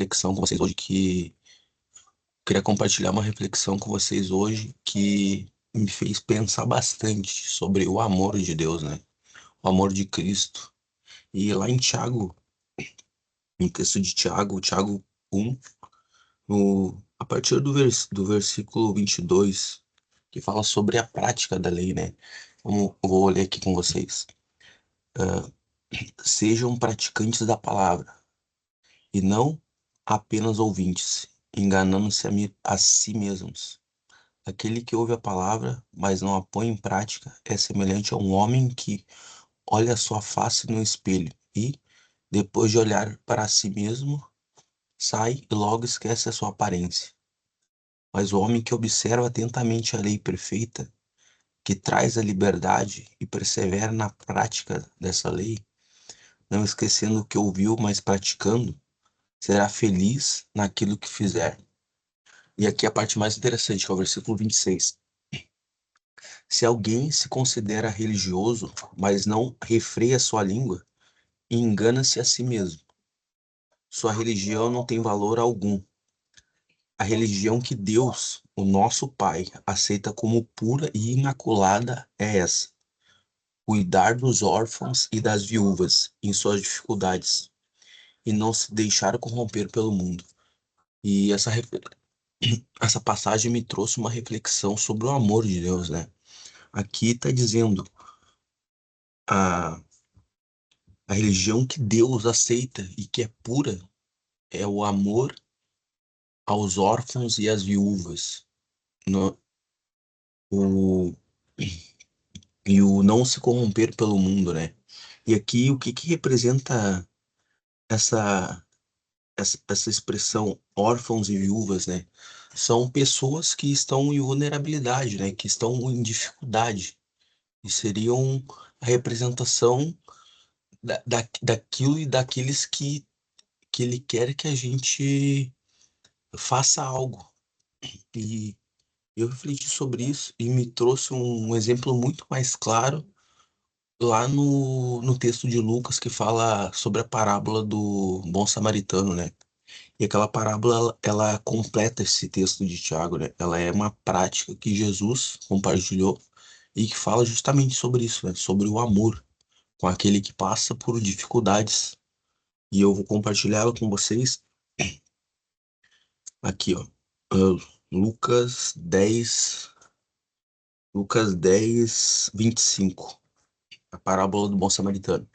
reflexão com vocês hoje que queria compartilhar uma reflexão com vocês hoje que me fez pensar bastante sobre o amor de Deus, né? O amor de Cristo. E lá em Tiago, no texto de Tiago, Tiago 1, a partir do versículo 22, que fala sobre a prática da lei, né? Eu vou ler aqui com vocês. Sejam praticantes da palavra e não apenas ouvintes, enganando-se a si mesmos. Aquele que ouve a palavra, mas não a põe em prática, é semelhante a um homem que olha a sua face no espelho e, depois de olhar para si mesmo, sai e logo esquece a sua aparência. Mas o homem que observa atentamente a lei perfeita, que traz a liberdade e persevera na prática dessa lei, não esquecendo o que ouviu, mas praticando, será feliz naquilo que fizer. E aqui a parte mais interessante, que é o versículo 26. Se alguém se considera religioso, mas não refreia sua língua, engana-se a si mesmo. Sua religião não tem valor algum. A religião que Deus, o nosso Pai, aceita como pura e imaculada é essa: cuidar dos órfãos e das viúvas em suas dificuldades e não se deixar corromper pelo mundo. E essa passagem me trouxe uma reflexão sobre o amor de Deus, né? Aqui está dizendo a A religião que Deus aceita e que é pura é o amor aos órfãos e às viúvas, no- o, e o não se corromper pelo mundo, né? E aqui o que representa essa, essa expressão órfãos e viúvas, né? São pessoas que estão em vulnerabilidade, né? Que estão em dificuldade e seriam a representação daquilo e daqueles que ele quer que a gente faça algo. E eu refleti sobre isso e me trouxe um exemplo muito mais claro lá no texto de Lucas que fala sobre a parábola do bom samaritano, né? E aquela parábola, ela completa esse texto de Tiago, né? Ela é uma prática que Jesus compartilhou e que fala justamente sobre isso, né? Sobre o amor com aquele que passa por dificuldades. E eu vou compartilhá-la com vocês aqui, ó. Ah, Lucas 10, Lucas 10, 25, a parábola do bom samaritano.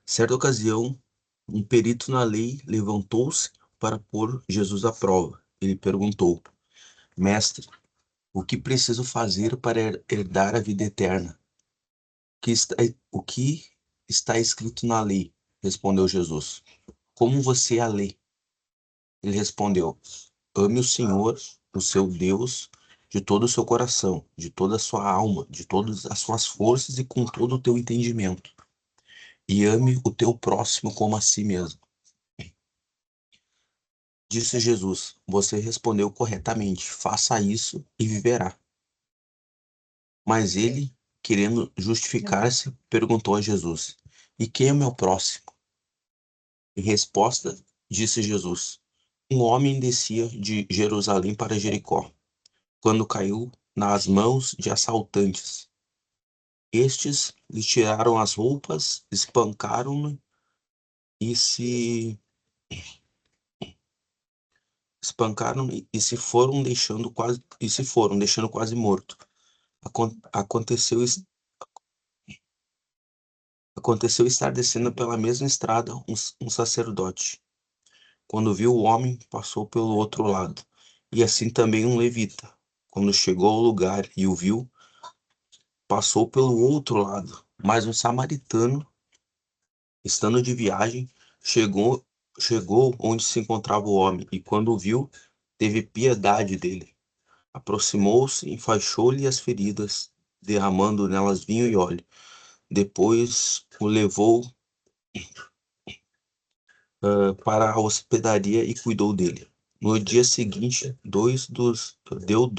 Certa ocasião, um perito na lei levantou-se para pôr Jesus à prova. Ele perguntou: Mestre, o que preciso fazer para herdar a vida eterna? Que está- O que está escrito na lei? Respondeu Jesus. Como você a lê? Ele respondeu: Ame o Senhor, o seu Deus, de todo o seu coração, de toda a sua alma, de todas as suas forças e com todo o teu entendimento. E ame o teu próximo como a si mesmo. Disse Jesus: Você respondeu corretamente, faça isso e viverá. Mas ele, querendo justificar-se, perguntou a Jesus: E quem é o meu próximo? Em resposta, disse Jesus: Um homem descia de Jerusalém para Jericó, quando caiu nas mãos de assaltantes. Estes lhe tiraram as roupas, espancaram-no e se espancaram e se foram deixando quase morto. Aconteceu, aconteceu estar descendo pela mesma estrada um sacerdote. Quando viu o homem, passou pelo outro lado. E assim também um levita. Quando chegou ao lugar e o viu, passou pelo outro lado. Mas um samaritano, estando de viagem, chegou, chegou onde se encontrava o homem, e quando o viu, teve piedade dele. Aproximou-se, enfaixou-lhe as feridas, derramando nelas vinho e óleo. Depois o levou para a hospedaria e cuidou dele. No dia seguinte, deu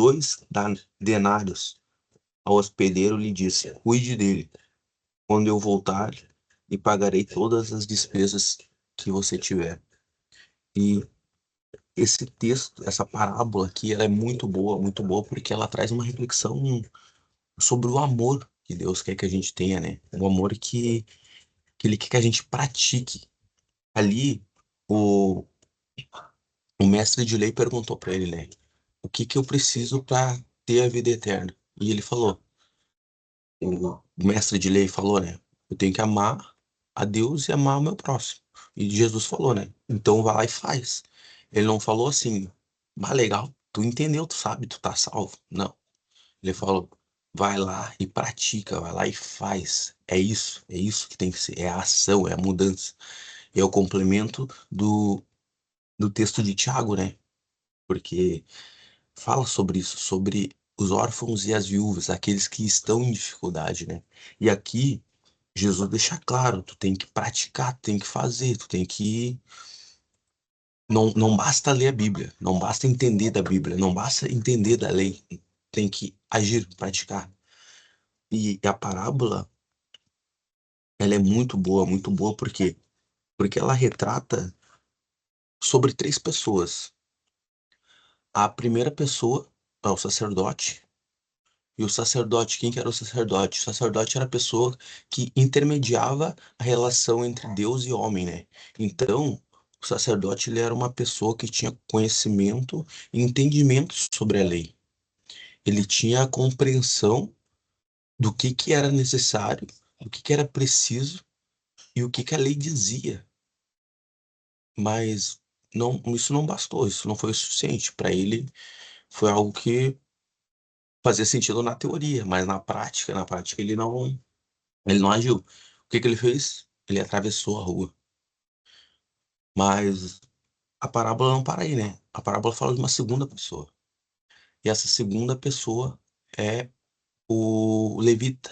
denários ao hospedeiro e lhe disse: Cuide dele. Quando eu voltar, lhe pagarei todas as despesas que você tiver. E esse texto, essa parábola aqui, ela é muito boa, porque ela traz uma reflexão sobre o amor que Deus quer que a gente tenha, né? O amor que Ele quer que a gente pratique. Ali, o, o mestre de lei perguntou para ele, né? O que que eu preciso para ter a vida eterna? E ele falou, o mestre de lei falou, né? Eu tenho que amar a Deus e amar o meu próximo. E Jesus falou, né? Então vai lá e faz. Ele não falou assim, mas legal, tu entendeu, tu sabe, tu tá salvo. Não. Ele falou, vai lá e pratica, vai lá e faz. É isso que tem que ser. É a ação, é a mudança. É o complemento do texto de Tiago, né? Porque fala sobre isso, sobre os órfãos e as viúvas, aqueles que estão em dificuldade, né? E aqui Jesus deixa claro, tu tem que praticar, tu tem que fazer, tu tem que não basta ler a Bíblia, não basta entender da Bíblia, não basta entender da lei, tem que agir, praticar. E a parábola, ela é muito boa, por quê? Porque ela retrata sobre três pessoas. A primeira pessoa é o sacerdote. E o sacerdote, quem que era o sacerdote? O sacerdote era a pessoa que intermediava a relação entre Deus e homem, né? Então, o sacerdote ele era uma pessoa que tinha conhecimento e entendimento sobre a lei. Ele tinha a compreensão do que era necessário, do que era preciso e o que a lei dizia. Mas não, isso não bastou, isso não foi o suficiente. Para ele, foi algo que fazia sentido na teoria, mas na prática ele não agiu. O que que ele fez? Ele atravessou a rua. Mas a parábola não para aí, né? A parábola fala de uma segunda pessoa. E essa segunda pessoa é o levita.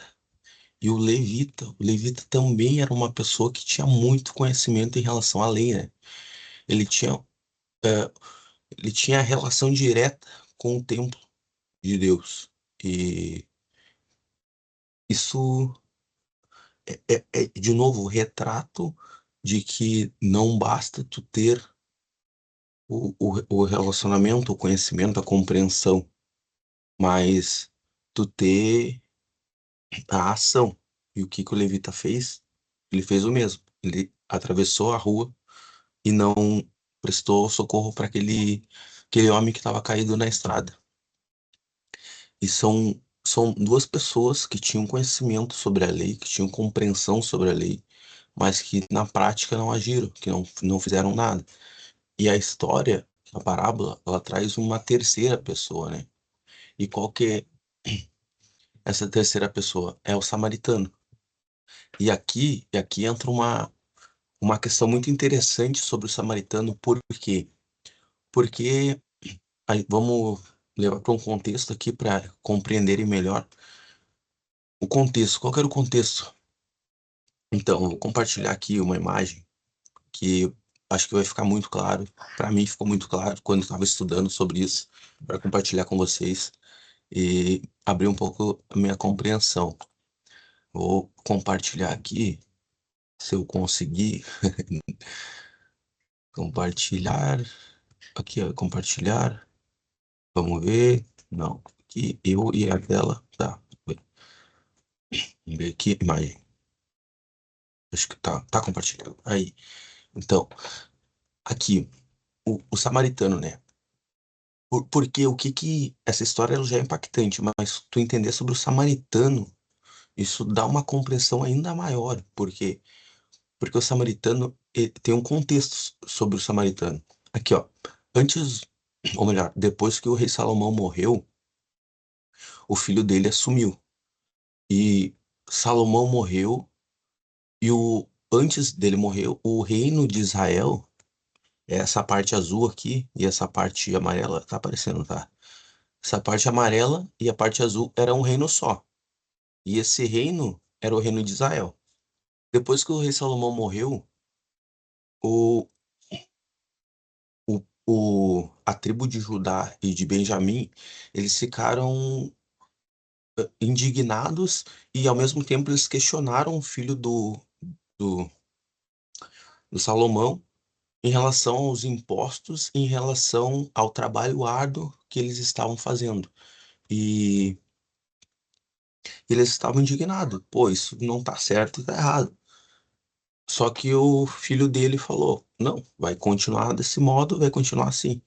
E o levita também era uma pessoa que tinha muito conhecimento em relação à lei, né? Ele tinha, é, ele tinha relação direta com o templo de Deus. E isso de novo, o retrato de que não basta tu ter o relacionamento, o conhecimento, a compreensão, mas tu ter a ação. E o que que o levita fez? Ele fez o mesmo. Ele atravessou a rua e não prestou socorro para aquele homem que estava caído na estrada. E são duas pessoas que tinham conhecimento sobre a lei, que tinham compreensão sobre a lei, mas que na prática não agiram, que não fizeram nada. E a história, a parábola, ela traz uma terceira pessoa, né? E qual que é essa terceira pessoa? É o samaritano. E aqui entra uma questão muito interessante sobre o samaritano, por quê? Porque aí, vamos levar para um contexto aqui para compreenderem melhor o contexto. Qual que era o contexto? Então, eu vou compartilhar aqui uma imagem que acho que vai ficar muito claro. Para mim ficou muito claro quando eu estava estudando sobre isso, para compartilhar com vocês e abrir um pouco a minha compreensão. Vou compartilhar aqui, se eu conseguir compartilhar. Aqui, ó, compartilhar. Vamos ver. Não, aqui eu e a tela. Tá. Vamos ver aqui, imagem. Acho que tá compartilhando. Aí. Então, aqui, o samaritano, né? Porque o que que. Essa história ela já é impactante, mas tu entender sobre o samaritano, isso dá uma compreensão ainda maior. Porque o samaritano tem um contexto sobre o samaritano. Aqui, ó. Antes, ou melhor, depois que o rei Salomão morreu, o filho dele assumiu. E Salomão morreu, e antes dele morrer, o reino de Israel, essa parte azul aqui e essa parte amarela, tá aparecendo, tá? Essa parte amarela e a parte azul era um reino só. E esse reino era o reino de Israel. Depois que o rei Salomão morreu, o, a tribo de Judá e de Benjamim, eles ficaram indignados e ao mesmo tempo eles questionaram o filho do, do Salomão em relação aos impostos, em relação ao trabalho árduo que eles estavam fazendo. E eles estavam indignados. Pô, isso não tá certo, tá errado. Só que o filho dele falou: não, vai continuar desse modo, vai continuar assim.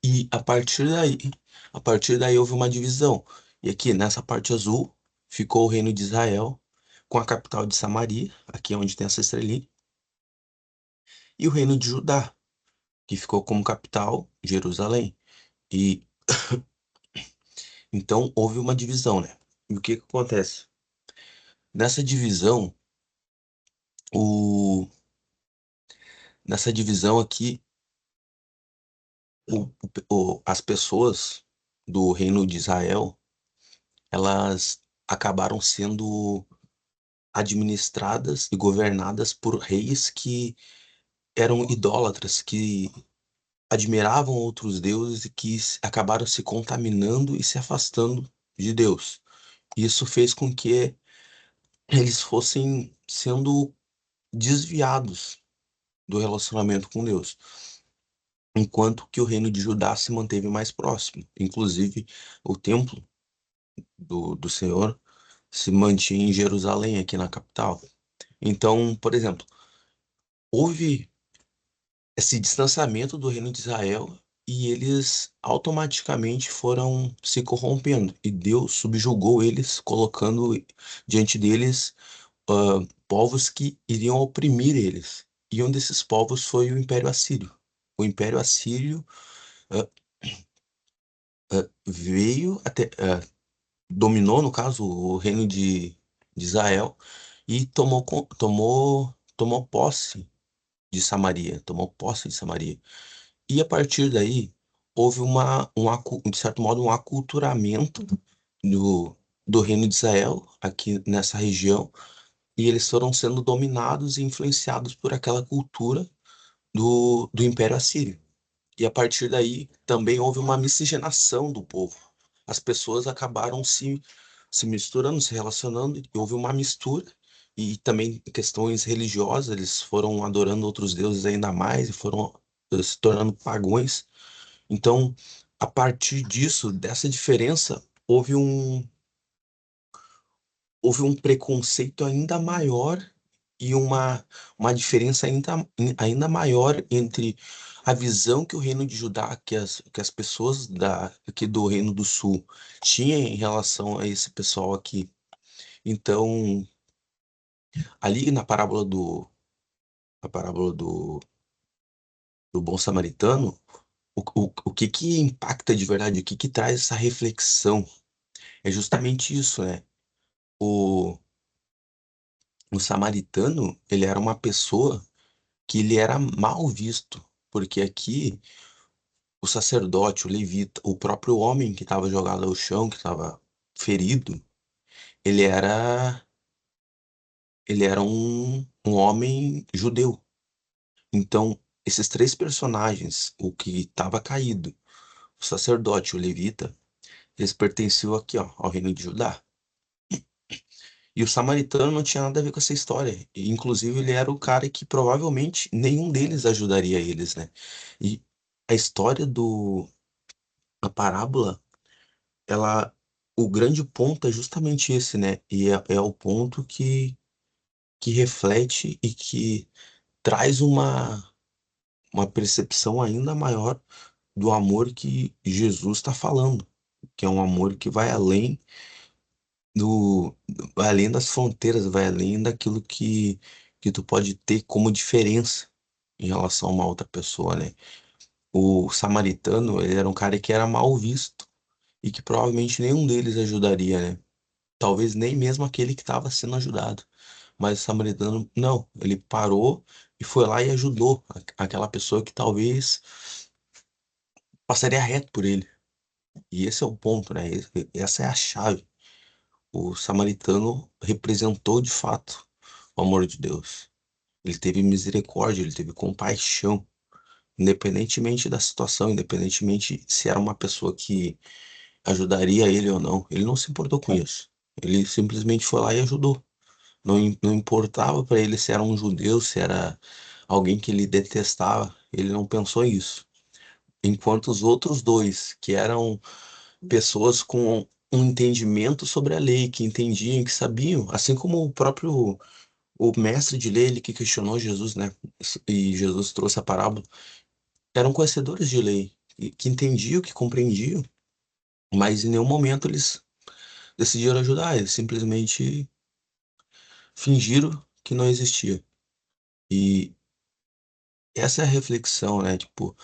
E a partir daí houve uma divisão. E aqui nessa parte azul ficou o reino de Israel, com a capital de Samaria, aqui é onde tem essa estrelinha, e o reino de Judá, que ficou como capital Jerusalém. E então houve uma divisão, né? E o que que acontece? Nessa divisão, o nessa divisão aqui, as pessoas do reino de Israel, elas acabaram sendo administradas e governadas por reis que eram idólatras, que admiravam outros deuses e que acabaram se contaminando e se afastando de Deus. Isso fez com que eles fossem sendo desviados do relacionamento com Deus, enquanto que o reino de Judá se manteve mais próximo. Inclusive, o templo do Senhor se mantinha em Jerusalém, aqui na capital. Então, por exemplo, houve esse distanciamento do reino de Israel e eles automaticamente foram se corrompendo. E Deus subjugou eles, colocando diante deles povos que iriam oprimir eles. E um desses povos foi o Império Assírio. O Império Assírio ah, veio até, dominou, no caso, o reino de Israel e tomou posse de Samaria, tomou posse de Samaria. E a partir daí, houve de certo modo, um aculturamento do, do reino de Israel aqui nessa região, e eles foram sendo dominados e influenciados por aquela cultura do Império Assírio. E a partir daí também houve uma miscigenação do povo. As pessoas acabaram se misturando, se relacionando, e houve uma mistura. E também questões religiosas, eles foram adorando outros deuses ainda mais e foram se tornando pagões. Então, a partir disso, dessa diferença, houve um preconceito ainda maior e uma diferença ainda maior entre a visão que o Reino de Judá, que as pessoas aqui do Reino do Sul tinham em relação a esse pessoal aqui. Então, ali na parábola do bom samaritano, o que que impacta de verdade, o que que traz essa reflexão é justamente isso, né? O, o samaritano, ele era uma pessoa que ele era mal visto, porque aqui o sacerdote, o levita, o próprio homem que estava jogado ao chão, que estava ferido, ele era ele era um homem judeu. Então, esses três personagens, o que estava caído, o sacerdote, o levita, eles pertenciam aqui, ó, ao reino de Judá. E o samaritano não tinha nada a ver com essa história. E, inclusive, ele era o cara que provavelmente nenhum deles ajudaria eles, né? E a história a parábola, ela, o grande ponto é justamente esse, né? E é o ponto que reflete e que traz uma percepção ainda maior do amor que Jesus está falando, que é um amor que do, vai além das fronteiras, vai além daquilo que tu pode ter como diferença em relação a uma outra pessoa, né? O samaritano, ele era um cara que era mal visto e que provavelmente nenhum deles ajudaria, né? Talvez nem mesmo aquele que estava sendo ajudado. Mas o samaritano, não, ele parou e foi lá e ajudou aquela pessoa que talvez passaria reto por ele. E esse é o ponto, né? Essa é a chave. O samaritano representou de fato o amor de Deus. Ele teve misericórdia, ele teve compaixão, independentemente da situação, independentemente se era uma pessoa que ajudaria ele ou não. Ele não se importou com isso. Ele simplesmente foi lá e ajudou. Não importava para ele se era um judeu, se era alguém que ele detestava. Ele não pensou isso. Enquanto os outros dois, que eram pessoas com um entendimento sobre a lei, que entendiam, que sabiam, assim como o próprio o mestre de lei, ele que questionou Jesus, né? E Jesus trouxe a parábola, eram conhecedores de lei, que entendiam, que compreendiam, mas em nenhum momento eles decidiram ajudar, eles simplesmente fingiram que não existia. E essa é a reflexão, né? Tipo,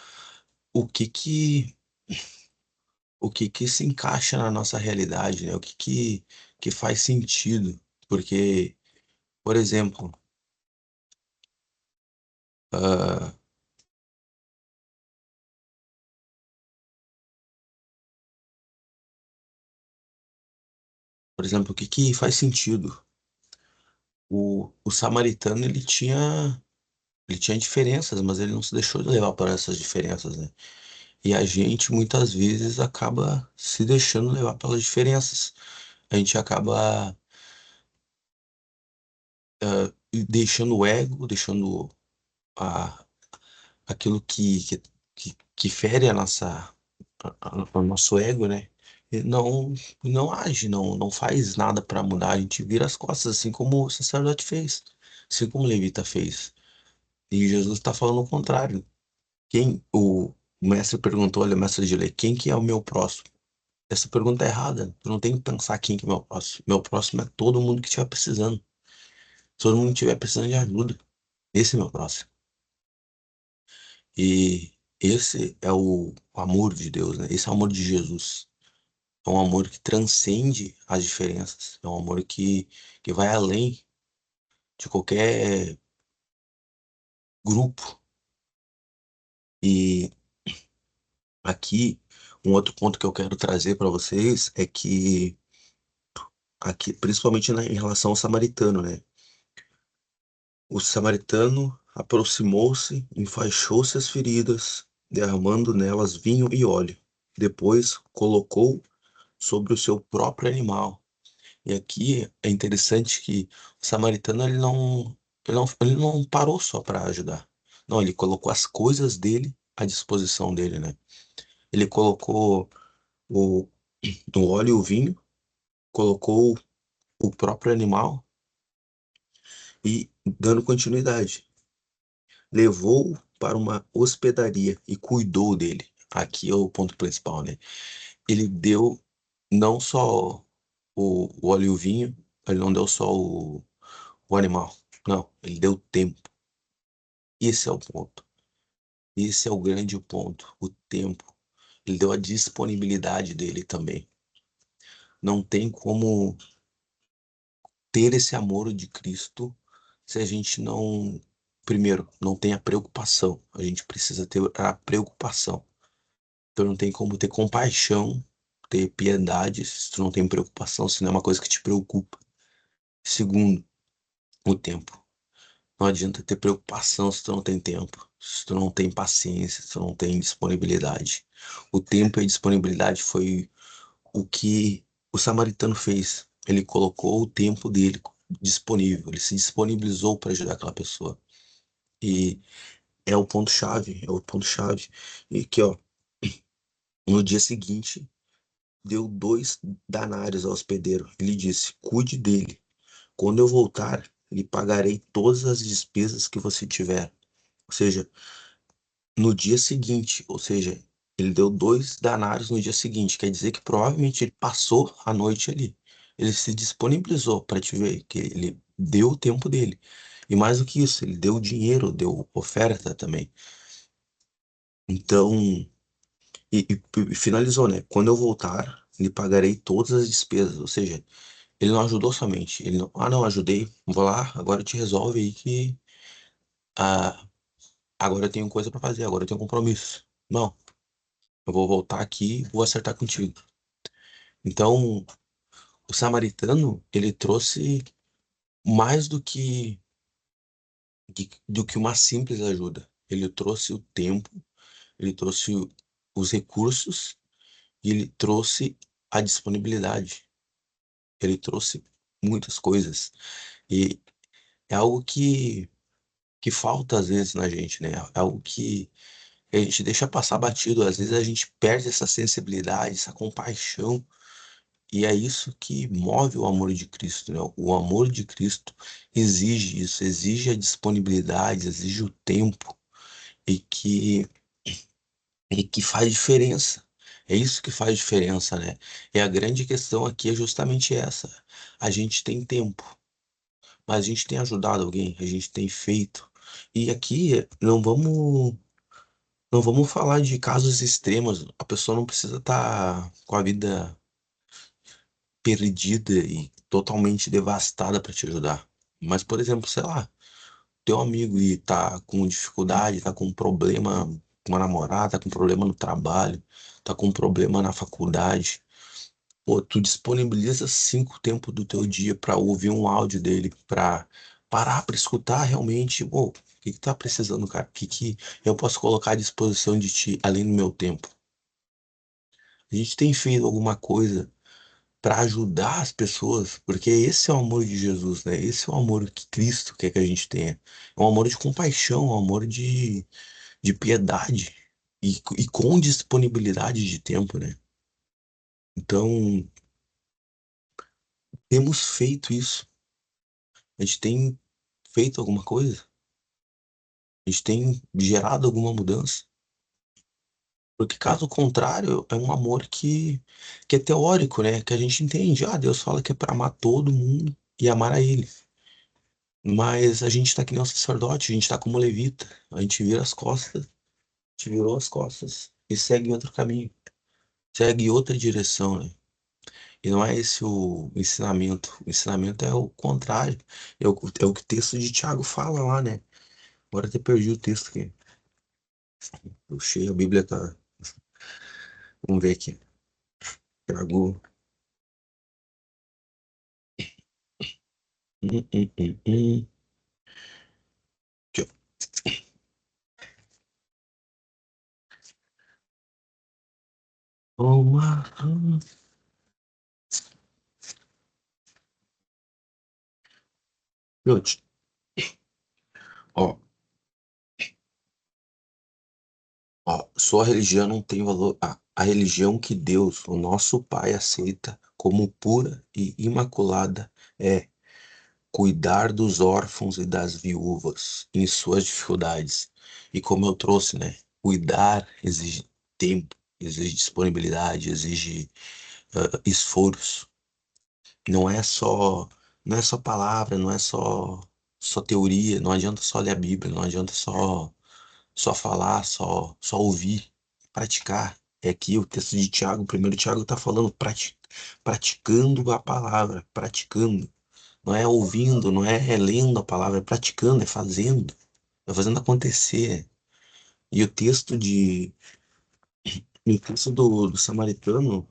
o que que o que que se encaixa na nossa realidade, né? O que faz sentido? Porque, por exemplo, ah, o que que faz sentido? O samaritano ele tinha diferenças, mas ele não se deixou de levar por essas diferenças, né? E a gente muitas vezes acaba se deixando levar pelas diferenças. A gente acaba deixando o ego, deixando a, aquilo que fere a nossa, o nosso ego, né? E não age, não faz nada para mudar. A gente vira as costas, assim como o sacerdote fez, assim como o levita fez. E Jesus está falando o contrário. O mestre perguntou, olha, mestre de lei, quem que é o meu próximo? Essa pergunta é errada. Tu não tem que pensar quem que é meu próximo. Meu próximo é todo mundo que estiver precisando. Todo mundo que estiver precisando de ajuda. Esse é meu próximo. E esse é o amor de Deus, né? Esse é o amor de Jesus. É um amor que transcende as diferenças. É um amor que vai além de qualquer grupo. E aqui, um outro ponto que eu quero trazer para vocês é que aqui, principalmente em relação ao samaritano, né? O samaritano aproximou-se, enfaixou-se as feridas, derramando nelas vinho e óleo. Depois colocou sobre o seu próprio animal. E aqui é interessante que o samaritano ele não parou só para ajudar. Não, ele colocou as coisas dele à disposição dele, né? Ele colocou o, o óleo e o vinho, colocou o próprio animal e dando continuidade. Levou-o para uma hospedaria e cuidou dele. Aqui é o ponto principal, né? Ele deu não só o óleo e o vinho, ele não deu só o animal. Não, ele deu tempo. Esse é o ponto. Esse é o grande ponto, o tempo. Ele deu a disponibilidade dele também. Não tem como ter esse amor de Cristo se a gente não, primeiro, não tem a preocupação. A gente precisa ter a preocupação. Então não tem como ter compaixão, ter piedade, se tu não tem preocupação, se não é uma coisa que te preocupa. Segundo, o tempo. Não adianta ter preocupação se tu não tem tempo, se tu não tem paciência, se tu não tem disponibilidade. O tempo e a disponibilidade foi o que o samaritano fez. Ele colocou o tempo dele disponível, ele se disponibilizou para ajudar aquela pessoa. E é o ponto-chave, é o ponto-chave. E que, ó, no dia seguinte, deu 2 denários ao hospedeiro. Ele disse: cuide dele. Quando eu voltar, lhe pagarei todas as despesas que você tiver. Ou seja, no dia seguinte, ou seja, ele deu 2 denários no dia seguinte. Quer dizer que provavelmente ele passou a noite ali. Ele se disponibilizou para te ver, que ele deu o tempo dele. E mais do que isso, ele deu dinheiro, deu oferta também. Então, e finalizou, né? Quando eu voltar, lhe pagarei todas as despesas. Ou seja, ele não ajudou somente. Ele não, não, ajudei, vou lá, agora te resolve aí que ah, agora eu tenho coisa para fazer, agora eu tenho compromisso. Não, eu vou voltar aqui e vou acertar contigo. Então, o samaritano, ele trouxe mais do que uma simples ajuda. Ele trouxe o tempo, ele trouxe os recursos e ele trouxe a disponibilidade. Ele trouxe muitas coisas. E é algo que falta às vezes na gente, né? É algo que a gente deixa passar batido. Às vezes a gente perde essa sensibilidade, essa compaixão. E é isso que move o amor de Cristo, né? O amor de Cristo exige isso, exige a disponibilidade, exige o tempo e que faz diferença. É isso que faz diferença, né? E a grande questão aqui é justamente essa. A gente tem tempo, mas a gente tem ajudado alguém, a gente tem feito. E aqui não vamos falar de casos extremos. A pessoa não precisa estar com a vida perdida e totalmente devastada para te ajudar. Mas, por exemplo, sei lá, teu amigo e tá com dificuldade, tá com problema com uma namorada, tá com problema no trabalho, tá com problema na faculdade. Pô, tu disponibiliza 5 tempos do teu dia para ouvir um áudio dele, para parar para escutar realmente, pô, o que que tá precisando, cara? O que que eu posso colocar à disposição de ti além do meu tempo? A gente tem feito alguma coisa para ajudar as pessoas, porque esse é o amor de Jesus, né? Esse é o amor que Cristo quer que a gente tenha. É um amor de compaixão, um amor de piedade e com disponibilidade de tempo, né? Então, temos feito isso. A gente tem feito alguma coisa? A gente tem gerado alguma mudança? Porque caso contrário, é um amor que é teórico, né? Que a gente entende. Ah, Deus fala que é para amar todo mundo e amar a Ele. Mas a gente tá que nem um sacerdote, a gente tá como levita. A gente vira as costas, a gente virou as costas e segue outro caminho, segue outra direção, né? E não é esse o ensinamento. O ensinamento é o contrário. É o que o texto de Tiago fala lá, né? Agora até perdi o texto aqui. Puxei, a Bíblia tá. Vamos ver aqui. Tiago. Hum. Aqui, ó. Gente, ó, sua religião não tem valor. A religião que Deus, o nosso Pai, aceita como pura e imaculada é cuidar dos órfãos e das viúvas em suas dificuldades. E como eu trouxe, né? Cuidar exige tempo, exige disponibilidade, exige esforço. Não é só, não é só palavra, não é só teoria, não adianta só ler a Bíblia, não adianta só falar, só ouvir, praticar. É aqui o texto de Tiago, o primeiro Tiago está falando praticando a palavra, praticando. Não é ouvindo, não é lendo a palavra, é praticando, é fazendo, é fazendo acontecer. E o texto do samaritano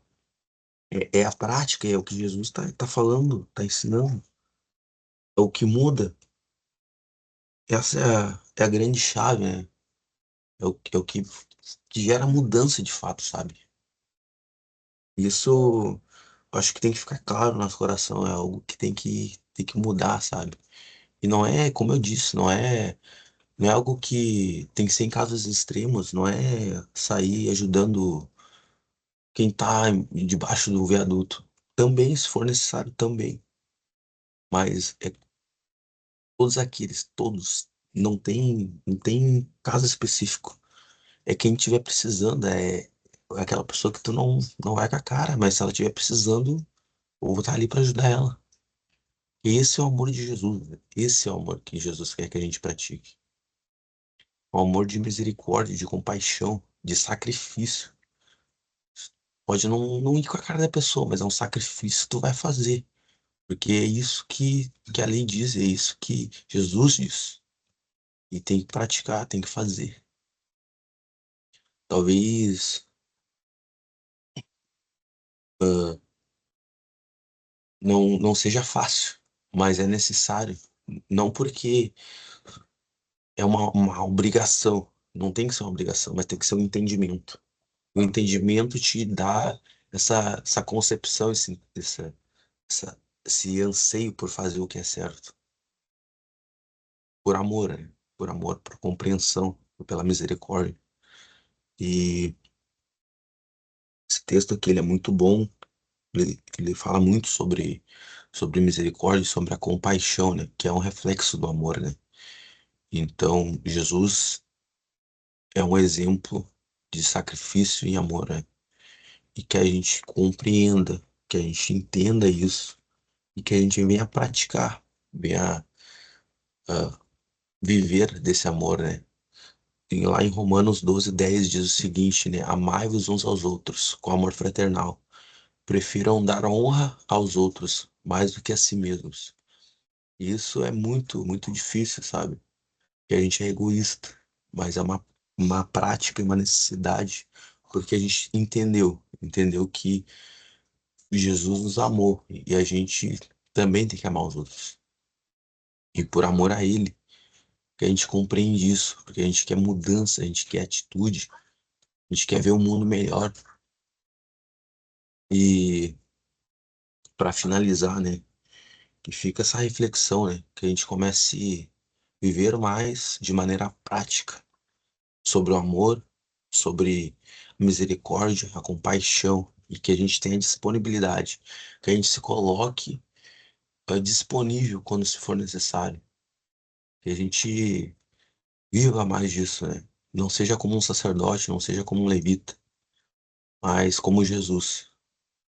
é a prática, é o que Jesus tá falando, está ensinando, é o que muda. Essa é a grande chave, né? É o que gera mudança de fato, sabe? Isso eu acho que tem que ficar claro no nosso coração, é algo que tem que mudar, sabe? E não é, como eu disse, não é algo que tem que ser em casos extremos, não é sair ajudando quem tá debaixo do viaduto. Também, se for necessário, também. Mas é todos aqueles, todos. Não tem caso específico. É quem estiver precisando, é aquela pessoa que tu não vai com a cara, mas se ela estiver precisando, eu vou estar ali para ajudar ela. Esse é o amor de Jesus, né? Esse é o amor que Jesus quer que a gente pratique. O amor de misericórdia, de compaixão, de sacrifício. Pode não ir com a cara da pessoa, mas é um sacrifício que tu vai fazer. Porque é isso que a lei diz, é isso que Jesus diz. E tem que praticar, tem que fazer. Talvez ah, não seja fácil, mas é necessário. Não porque é uma obrigação. Não tem que ser uma obrigação, mas tem que ser um entendimento. O entendimento te dá essa concepção, esse anseio por fazer o que é certo. Por amor, né? por amor, por compreensão, pela misericórdia. E esse texto aqui ele é muito bom, ele fala muito sobre misericórdia, e sobre a compaixão, né? Que é um reflexo do amor, né? Então, Jesus é um exemplo de sacrifício e amor, né? E que a gente compreenda, que a gente entenda isso e que a gente venha praticar, venha viver desse amor, né? E lá em Romanos 12:10 diz o seguinte, né? Amai-vos uns aos outros com amor fraternal. Prefiram dar honra aos outros mais do que a si mesmos. E isso é muito, muito difícil, sabe? Que a gente é egoísta, mas é uma prática e uma necessidade, porque a gente entendeu que Jesus nos amou e a gente também tem que amar os outros. E por amor a Ele, que a gente compreende isso, porque a gente quer mudança, a gente quer atitude, a gente quer ver o mundo melhor. E para finalizar, né, que fica essa reflexão, né, que a gente comece a viver mais de maneira prática sobre o amor, sobre a misericórdia, a compaixão, e que a gente tenha disponibilidade, que a gente se coloque disponível quando se for necessário, que a gente viva mais disso, né? Não seja como um sacerdote, não seja como um levita, mas como Jesus.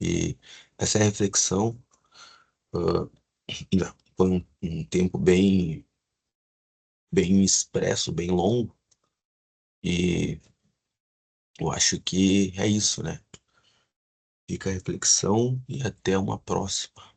E essa é a reflexão. ah, Foi um tempo bem expresso, bem longo, e eu acho que é isso, né? Fica a reflexão e até uma próxima.